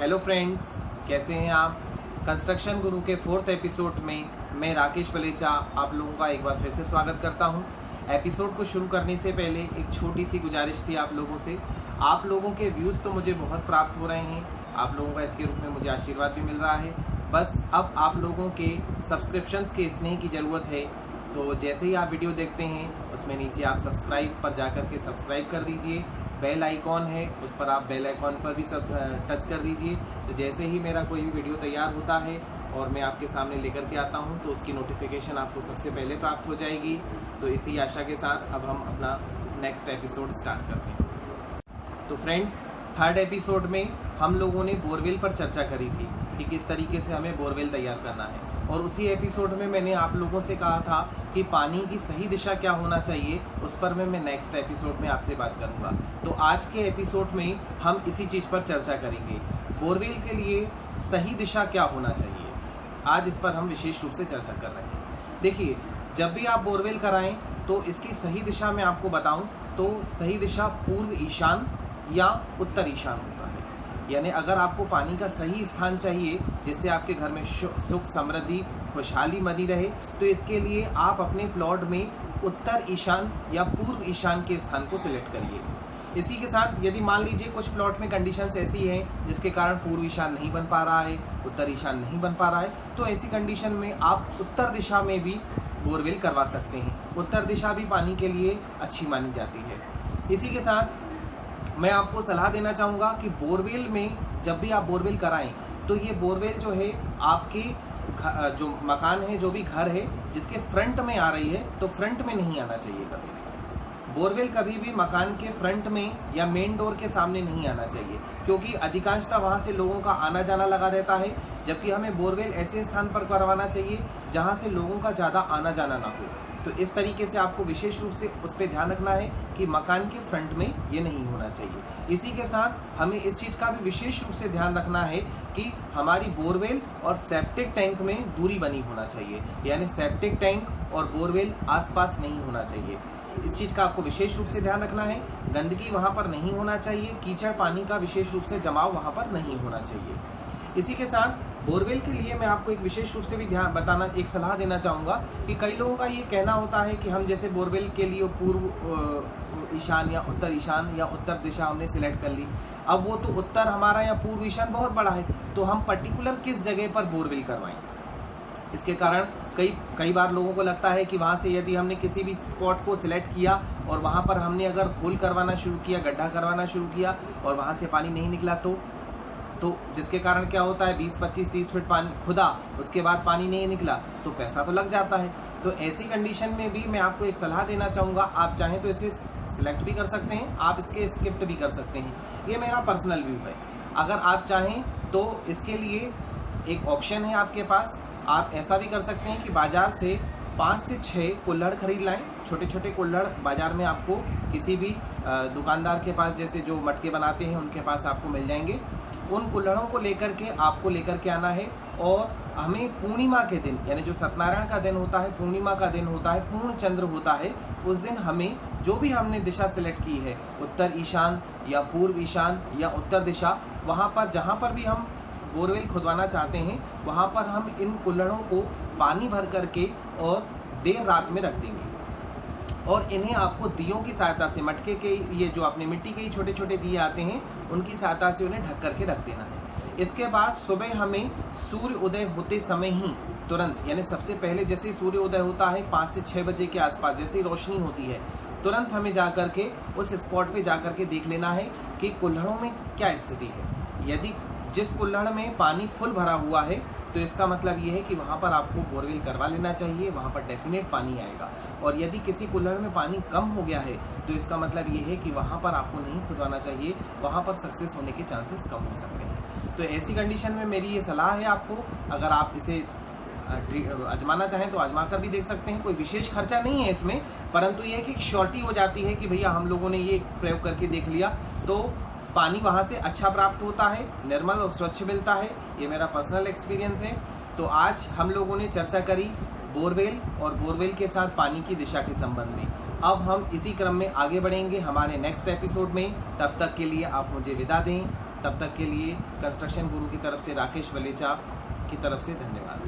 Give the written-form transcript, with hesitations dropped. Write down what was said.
Hello friends, कैसे हैं आप। कंस्ट्रक्शन गुरु के 4th एपिसोड में मैं राकेश बलेचा आप लोगों का एक बार फिर से स्वागत करता हूं। एपिसोड को शुरू करने से पहले एक छोटी सी गुजारिश थी आप लोगों से। आप लोगों के व्यूज़ तो मुझे बहुत प्राप्त हो रहे हैं, आप लोगों का इसके रूप में मुझे आशीर्वाद भी मिल रहा है। बस अब आप लोगों के सब्सक्रिप्शंस के स्नेह की ज़रूरत है। तो जैसे ही आप वीडियो देखते हैं उसमें नीचे आप सब्सक्राइब पर जाकर के सब्सक्राइब कर दीजिए। बेल आइकॉन है, उस पर आप बेल आइकॉन पर भी सब टच कर दीजिए। तो जैसे ही मेरा कोई भी वीडियो तैयार होता है और मैं आपके सामने लेकर के आता हूं तो उसकी नोटिफिकेशन आपको सबसे पहले प्राप्त हो जाएगी। तो इसी आशा के साथ अब हम अपना नेक्स्ट एपिसोड स्टार्ट करते हैं। तो फ्रेंड्स, 3rd एपिसोड में हम लोगों ने बोरवेल पर चर्चा करी थी कि किस तरीके से हमें बोरवेल तैयार करना है, और उसी एपिसोड में मैंने आप लोगों से कहा था कि पानी की सही दिशा क्या होना चाहिए, उस पर मैं नेक्स्ट एपिसोड में आपसे बात करूंगा। तो आज के एपिसोड में हम इसी चीज़ पर चर्चा करेंगे, बोरवेल के लिए सही दिशा क्या होना चाहिए। आज इस पर हम विशेष रूप से चर्चा कर रहे हैं। देखिए, जब भी आप बोरवेल कराएं तो इसकी सही दिशा मैं आपको बताऊं तो सही दिशा पूर्व ईशान या उत्तर ईशान होता है। यानी अगर आपको पानी का सही स्थान चाहिए जिससे आपके घर में सुख समृद्धि खुशहाली बनी रहे, तो इसके लिए आप अपने प्लॉट में उत्तर ईशान या पूर्व ईशान के स्थान को सिलेक्ट करिए। इसी के साथ यदि मान लीजिए कुछ प्लॉट में कंडीशंस ऐसी हैं जिसके कारण पूर्व ईशान नहीं बन पा रहा है, उत्तर ईशान नहीं बन पा रहा है, तो ऐसी कंडीशन में आप उत्तर दिशा में भी बोरवेल करवा सकते हैं। उत्तर दिशा भी पानी के लिए अच्छी मानी जाती है। इसी के साथ मैं आपको सलाह देना चाहूँगा कि बोरवेल में जब भी आप बोरवेल कराएं तो ये बोरवेल जो है आपके जो मकान है, जो भी घर है जिसके फ्रंट में आ रही है, तो फ्रंट में नहीं आना चाहिए कभी भी। बोरवेल कभी भी मकान के फ्रंट में या मेन डोर के सामने नहीं आना चाहिए, क्योंकि अधिकांशतः वहाँ से लोगों का आना जाना लगा रहता है। जबकि हमें बोरवेल ऐसे स्थान पर करवाना चाहिए जहाँ से लोगों का ज़्यादा आना जाना ना हो। तो इस तरीके से आपको विशेष रूप से उस पर ध्यान रखना है कि मकान के फ्रंट में ये नहीं होना चाहिए। इसी के साथ हमें इस चीज़ का भी विशेष रूप से ध्यान रखना है कि हमारी बोरवेल और सेप्टिक टैंक में दूरी बनी होना चाहिए। यानी सेप्टिक टैंक और बोरवेल आसपास नहीं होना चाहिए। इस चीज़ का आपको विशेष रूप से ध्यान रखना है। गंदगी वहाँ पर नहीं होना चाहिए, कीचड़ पानी का विशेष रूप से जमाव वहाँ पर नहीं होना चाहिए। इसी के साथ बोरवेल के लिए मैं आपको एक विशेष रूप से भी एक सलाह देना चाहूँगा कि कई लोगों का ये कहना होता है कि हम जैसे बोरवेल के लिए पूर्व ईशान या उत्तर दिशा हमने सिलेक्ट कर ली। अब वो तो उत्तर हमारा या पूर्व ईशान बहुत बड़ा है, तो हम पर्टिकुलर किस जगह पर बोरवेल करवाएं। इसके कारण कई बार लोगों को लगता है कि वहाँ से यदि हमने किसी भी स्पॉट को सिलेक्ट किया और वहाँ पर हमने अगर होल करवाना शुरू किया, गड्ढा करवाना शुरू किया और वहाँ से पानी नहीं निकला तो जिसके कारण क्या होता है 20, 25, 30 फीट पानी खुदा, उसके बाद पानी नहीं निकला तो पैसा तो लग जाता है। तो ऐसी कंडीशन में भी मैं आपको एक सलाह देना चाहूँगा, आप चाहें तो इसे सिलेक्ट भी कर सकते हैं, आप इसके स्किप्ट भी कर सकते हैं। ये मेरा पर्सनल व्यू है। अगर आप चाहें तो इसके लिए एक ऑप्शन है आपके पास। आप ऐसा भी कर सकते हैं कि बाज़ार से 5 से 6 कुल्हड़ खरीद लाएं। छोटे छोटे कुल्हड़ बाज़ार में आपको किसी भी दुकानदार के पास, जैसे जो मटके बनाते हैं उनके पास आपको मिल जाएंगे। उन कुल्हड़ों को आपको लेकर के आना है और हमें पूर्णिमा के दिन, यानी जो सत्यनारायण का दिन होता है, पूर्णिमा का दिन होता है, पूर्ण चंद्र होता है, उस दिन हमें जो भी हमने दिशा सिलेक्ट की है, उत्तर ईशान या पूर्व ईशान या उत्तर दिशा, वहाँ पर जहाँ पर भी हम बोरवेल खुदवाना चाहते हैं वहाँ पर हम इन कुल्हड़ों को पानी भर करके और देर रात में रख देंगे। और इन्हें आपको दियों की सहायता से, मटके के ये जो अपने मिट्टी के छोटे छोटे दिए आते हैं उनकी सहायता से उन्हें ढक करके रख देना है। इसके बाद सुबह हमें सूर्य उदय होते समय ही तुरंत, यानी सबसे पहले जैसे ही सूर्य उदय होता है 5 से 6 बजे के आसपास, जैसे ही रोशनी होती है, तुरंत हमें जा करके उस स्पॉट पे जा करके देख लेना है कि कुल्हड़ों में क्या स्थिति है। यदि जिस कुल्हड़ में पानी फुल भरा हुआ है तो इसका मतलब ये है कि वहाँ पर आपको बोरवेल करवा लेना चाहिए, वहाँ पर डेफिनेट पानी आएगा। और यदि किसी कुल्हड़ में पानी कम हो गया है तो इसका मतलब ये है कि वहाँ पर आपको नहीं खुदवाना चाहिए, वहाँ पर सक्सेस होने के चांसेस कम हो सकते हैं। तो ऐसी कंडीशन में मेरी ये सलाह है आपको, अगर आप इसे आजमाना चाहें तो आजमा कर भी देख सकते हैं। कोई विशेष खर्चा नहीं है इसमें, परंतु ये है कि श्योरिटी हो जाती है कि भैया हम लोगों ने ये प्रयोग करके देख लिया तो पानी वहाँ से अच्छा प्राप्त होता है, निर्मल और स्वच्छ मिलता है। ये मेरा पर्सनल एक्सपीरियंस है। तो आज हम लोगों ने चर्चा करी बोरवेल और बोरवेल के साथ पानी की दिशा के संबंध में। अब हम इसी क्रम में आगे बढ़ेंगे हमारे नेक्स्ट एपिसोड में। तब तक के लिए आप मुझे विदा दें। तब तक के लिए कंस्ट्रक्शन गुरु की तरफ से राकेश वलेचा की तरफ से धन्यवाद।